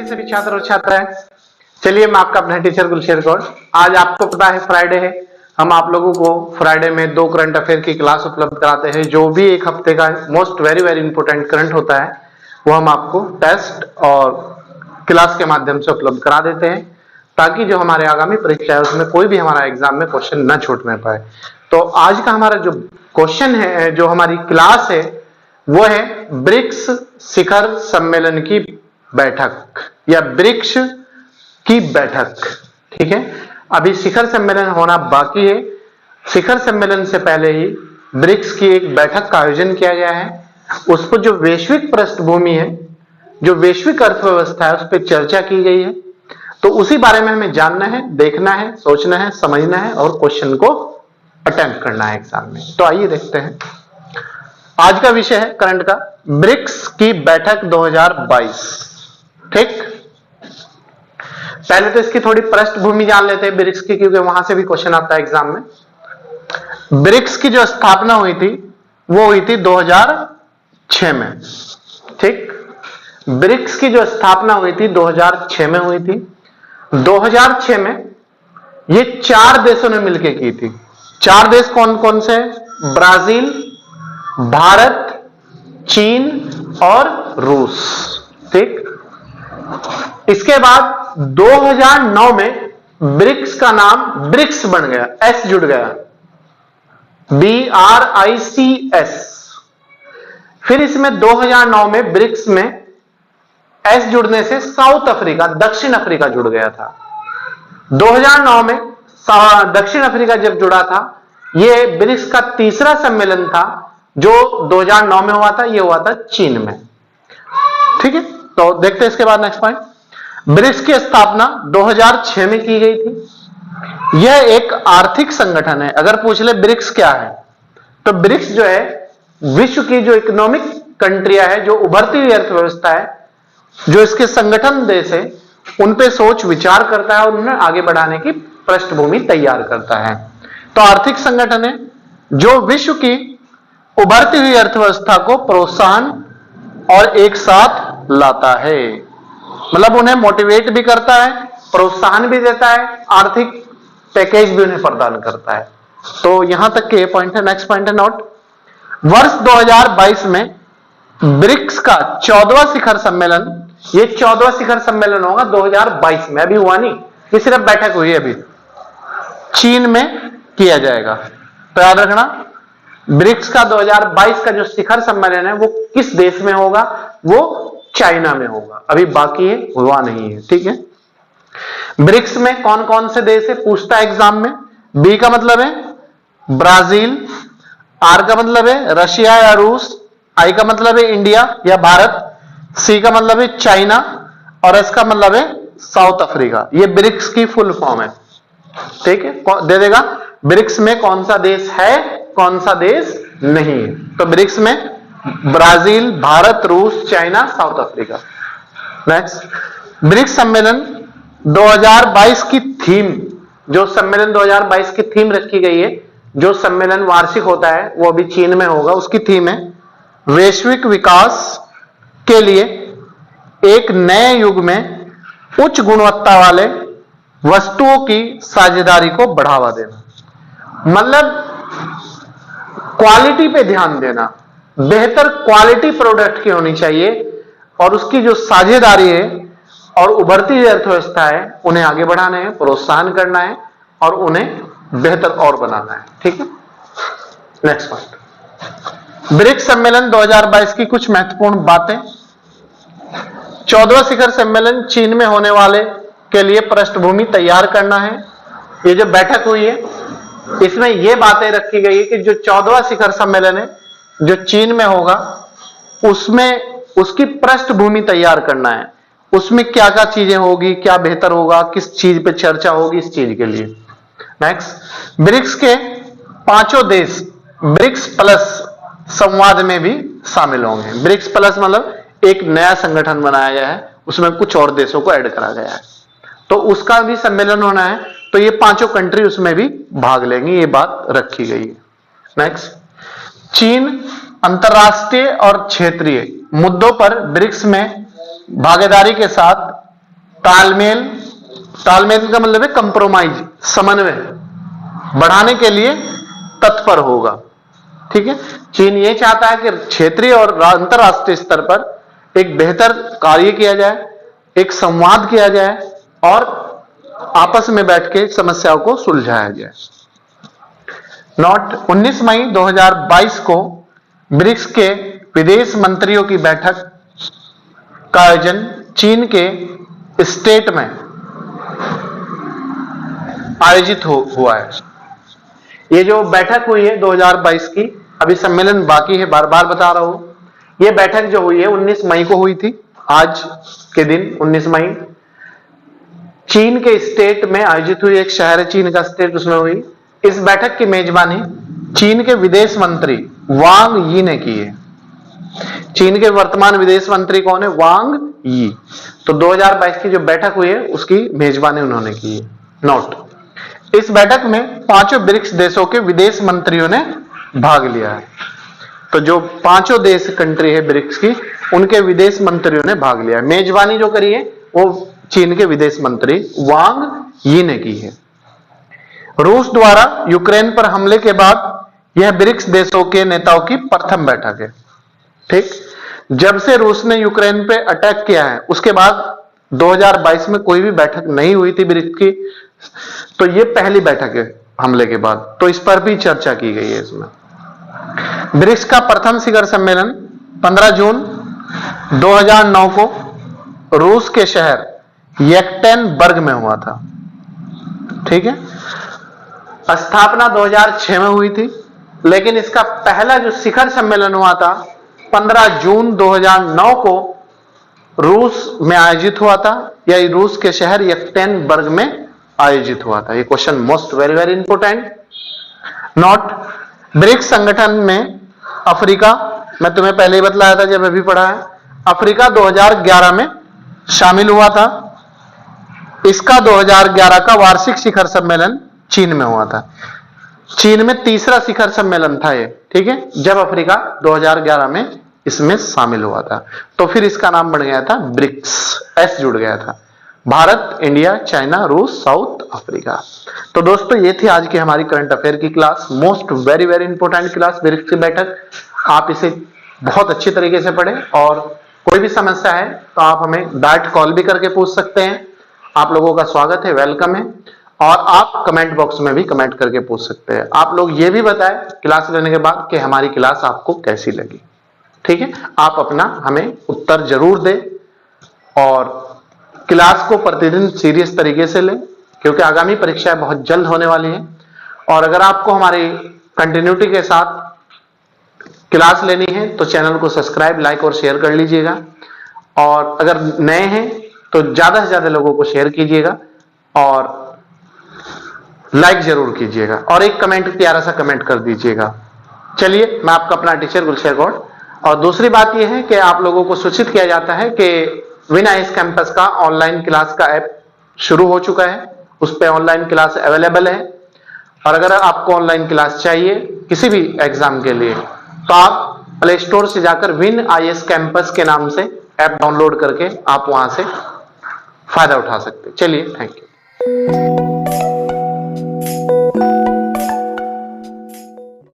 सभी छात्र और छात्राएं, चलिए मैं आपका अपना टीचर गुलशेर गौड़। आज आपको पता है फ्राइडे है, हम आप लोगों को फ्राइडे में 2 करंट अफेयर की क्लास उपलब्ध कराते हैं। जो भी एक हफ्ते का मोस्ट वेरी इंपॉर्टेंट करंट होता है वो हम आपको टेस्ट और क्लास के माध्यम से उपलब्ध करा देते हैं, ताकि जो हमारे आगामी परीक्षा है उसमें कोई भी हमारा एग्जाम में क्वेश्चन न छूटने पाए। तो आज का हमारा जो क्वेश्चन है, जो हमारी क्लास है, वो है ब्रिक्स शिखर सम्मेलन की बैठक या ब्रिक्स की बैठक। ठीक है, अभी शिखर सम्मेलन होना बाकी है। शिखर सम्मेलन से पहले ही ब्रिक्स की एक बैठक का आयोजन किया गया है। उस पर जो वैश्विक पृष्ठभूमि है, जो वैश्विक अर्थव्यवस्था है, उस पर चर्चा की गई है। तो उसी बारे में हमें जानना है, देखना है, सोचना है, समझना है और क्वेश्चन को अटेम्प्ट करना है एग्जाम में। तो आइए देखते हैं। आज का विषय है करंट का ब्रिक्स की बैठक 2022। ठीक, पहले तो इसकी थोड़ी पृष्ठभूमि जान लेते हैं ब्रिक्स की, क्योंकि वहां से भी क्वेश्चन आता है एग्जाम में। ब्रिक्स की जो स्थापना हुई थी वो हुई थी 2006 में। ठीक, ब्रिक्स की जो स्थापना हुई थी 2006 में हुई थी। 2006 में ये 4 देशों ने मिलकर की थी। 4 देश कौन कौन से? ब्राजील, भारत, चीन और रूस। ठीक, इसके बाद 2009 में ब्रिक्स का नाम ब्रिक्स बन गया, एस जुड़ गया, BRICS। फिर इसमें 2009 में ब्रिक्स में एस जुड़ने से साउथ अफ्रीका, दक्षिण अफ्रीका जुड़ गया था। 2009 में दक्षिण अफ्रीका जब जुड़ा था, यह ब्रिक्स का तीसरा सम्मेलन था जो 2009 में हुआ था। यह हुआ था चीन में। ठीक है, तो देखते हैं इसके बाद नेक्स्ट पॉइंट। ब्रिक्स की स्थापना 2006 में की गई थी। यह एक आर्थिक संगठन है। अगर पूछ ले ब्रिक्स क्या है, तो ब्रिक्स जो है विश्व की जो इकोनॉमिक कंट्रियां है, जो उभरती हुई अर्थव्यवस्था है, जो इसके संगठन देश है, उन पे सोच विचार करता है और उन्हें आगे बढ़ाने की पृष्ठभूमि तैयार करता है। तो आर्थिक संगठन है जो विश्व की उभरती हुई अर्थव्यवस्था को प्रोत्साहन और एक साथ लाता है। मतलब उन्हें मोटिवेट भी करता है, प्रोत्साहन भी देता है, आर्थिक पैकेज भी उन्हें प्रदान करता है। तो यहां तक के पॉइंट है। नेक्स्ट पॉइंट है नोट। वर्ष 2022 में ब्रिक्स का 14वां शिखर सम्मेलन, ये 14वां शिखर सम्मेलन होगा 2022 में, अभी हुआ नहीं, ये सिर्फ बैठक हुई है, अभी चीन में किया जाएगा। तो याद रखना, ब्रिक्स का 2022 का जो शिखर सम्मेलन है वो किस देश में होगा? वो चाइना में होगा। अभी बाकी है, हुआ नहीं है। ठीक है, ब्रिक्स में कौन कौन से देश है पूछता है एग्जाम में। बी का मतलब है ब्राजील, आर का मतलब है रशिया या रूस, आई का मतलब है इंडिया या भारत, सी का मतलब है चाइना और एस का मतलब है साउथ अफ्रीका। ये ब्रिक्स की फुल फॉर्म है। ठीक है, दे देगा ब्रिक्स में कौन सा देश है, कौन सा देश नहीं है। तो ब्रिक्स में ब्राजील, भारत, रूस, China, South Africa. Next, BRICS सम्मेलन 2022 की थीम, जो सम्मेलन 2022 की थीम रखी गई है, जो सम्मेलन वार्षिक होता है वो अभी चीन में होगा, उसकी थीम है वैश्विक विकास के लिए एक नए युग में उच्च गुणवत्ता वाले वस्तुओं की साझेदारी को बढ़ावा देना। मतलब क्वालिटी पे ध्यान देना, बेहतर क्वालिटी प्रोडक्ट की होनी चाहिए और उसकी जो साझेदारी है और उभरती हुई अर्थव्यवस्था है, उन्हें आगे बढ़ाना है, प्रोत्साहन करना है और उन्हें बेहतर और बनाना है। ठीक है, नेक्स्ट पॉइंट, ब्रिक्स सम्मेलन 2022 की कुछ महत्वपूर्ण बातें। 14वां शिखर सम्मेलन चीन में होने वाले के लिए पृष्ठभूमि तैयार करना है। ये जो बैठक हुई है इसमें यह बातें रखी गई है कि जो 14वां शिखर सम्मेलन है जो चीन में होगा, उसमें उसकी पृष्ठभूमि तैयार करना है। उसमें क्या क्या चीजें होगी, क्या बेहतर होगा, किस चीज पे चर्चा होगी, इस चीज के लिए। नेक्स्ट, ब्रिक्स के 5 देश ब्रिक्स प्लस संवाद में भी शामिल होंगे। ब्रिक्स प्लस मतलब एक नया संगठन बनाया गया है, उसमें कुछ और देशों को ऐड करा गया है, तो उसका भी सम्मेलन होना है। तो ये 5 कंट्री उसमें भी भाग लेंगी, ये बात रखी गई है। नेक्स्ट, चीन अंतरराष्ट्रीय और क्षेत्रीय मुद्दों पर ब्रिक्स में भागीदारी के साथ तालमेल का मतलब है कंप्रोमाइज, समन्वय बढ़ाने के लिए तत्पर होगा। ठीक है, चीन ये चाहता है कि क्षेत्रीय और अंतरराष्ट्रीय स्तर पर एक बेहतर कार्य किया जाए, एक संवाद किया जाए और आपस में बैठ के समस्याओं को सुलझाया जाए। नोट 19 मई 2022 को ब्रिक्स के विदेश मंत्रियों की बैठक का आयोजन चीन के स्टेट में आयोजित हुआ है। ये जो बैठक हुई है 2022 की, अभी सम्मेलन बाकी है, बार बार बता रहा हूं। ये बैठक जो हुई है 19 मई को हुई थी, आज के दिन 19 मई चीन के स्टेट में आयोजित हुई, एक शहर है चीन का स्टेट, उसमें हुई। इस बैठक की मेजबानी चीन के विदेश मंत्री वांग यी ने की है। चीन के वर्तमान विदेश मंत्री कौन है? वांग यी। तो 2022 की जो बैठक हुई है उसकी मेजबानी उन्होंने की है। नोट, इस बैठक में पांचों ब्रिक्स देशों के विदेश मंत्रियों ने भाग लिया है। तो जो पांचों देश कंट्री है ब्रिक्स की, उनके विदेश मंत्रियों ने भाग लिया है। मेजबानी जो करी है वो चीन के विदेश मंत्री वांग यी ने की है। रूस द्वारा यूक्रेन पर हमले के बाद यह ब्रिक्स देशों के नेताओं की प्रथम बैठक है। ठीक, जब से रूस ने यूक्रेन पे अटैक किया है उसके बाद 2022 में कोई भी बैठक नहीं हुई थी ब्रिक्स की, तो ये पहली बैठक है हमले के बाद, तो इस पर भी चर्चा की गई है। इसमें ब्रिक्स का प्रथम शिखर सम्मेलन 15 जून 2009 को रूस के शहर येक्टेनबर्ग में हुआ था। ठीक है, स्थापना 2006 में हुई थी, लेकिन इसका पहला जो शिखर सम्मेलन हुआ था 15 जून 2009 को रूस में आयोजित हुआ था, या रूस के शहर येक्टेनबर्ग में आयोजित हुआ था। ये question most very very important. Note, BRICS संगठन में अफ्रीका, मैं तुम्हें पहले ही बतलाया था जब अभी पढ़ा है, अफ्रीका 2011 में शामिल हुआ था। इसका 2011 का वार्षिक शिखर सम्मेलन चीन में हुआ था। चीन में तीसरा शिखर सम्मेलन था ये। ठीक है, जब अफ्रीका 2011 में इसमें शामिल हुआ था, तो फिर इसका नाम बन गया था ब्रिक्स, एस जुड़ गया था। भारत, इंडिया, चाइना, रूस, साउथ अफ्रीका। तो दोस्तों ये थी आज की हमारी करंट अफेयर की class, most very very important class, BRICS की बैठक। आप इसे बहुत अच्छी तरीके से पढ़ें और कोई भी समस्या है तो आप हमें डायरेक्ट कॉल भी करके पूछ सकते हैं। आप लोगों का स्वागत है, वेलकम है। और आप कमेंट बॉक्स में भी कमेंट करके पूछ सकते हैं। आप लोग ये भी बताएं क्लास लेने के बाद कि हमारी क्लास आपको कैसी लगी। ठीक है, आप अपना हमें उत्तर जरूर दें और क्लास को प्रतिदिन सीरियस तरीके से लें, क्योंकि आगामी परीक्षाएं बहुत जल्द होने वाली हैं। और अगर आपको हमारी कंटिन्यूटी के साथ क्लास लेनी है तो चैनल को सब्सक्राइब, लाइक और शेयर कर लीजिएगा। और अगर नए हैं तो ज्यादा से ज्यादा लोगों को शेयर कीजिएगा और लाइक जरूर कीजिएगा और एक कमेंट, प्यारा सा कमेंट कर दीजिएगा। चलिए, मैं आपका अपना टीचर गुलशेर गौड़। और दूसरी बात यह है कि आप लोगों को सूचित किया जाता है कि विन आईएएस कैंपस का ऑनलाइन क्लास का ऐप शुरू हो चुका है, उस पर ऑनलाइन क्लास अवेलेबल है। और अगर आपको ऑनलाइन क्लास चाहिए किसी भी एग्जाम के लिए तो आप प्ले स्टोर से जाकर विन आईएएस कैंपस के नाम से ऐप डाउनलोड करके आप वहां से फायदा उठा सकते हैं। चलिए, थैंक यू।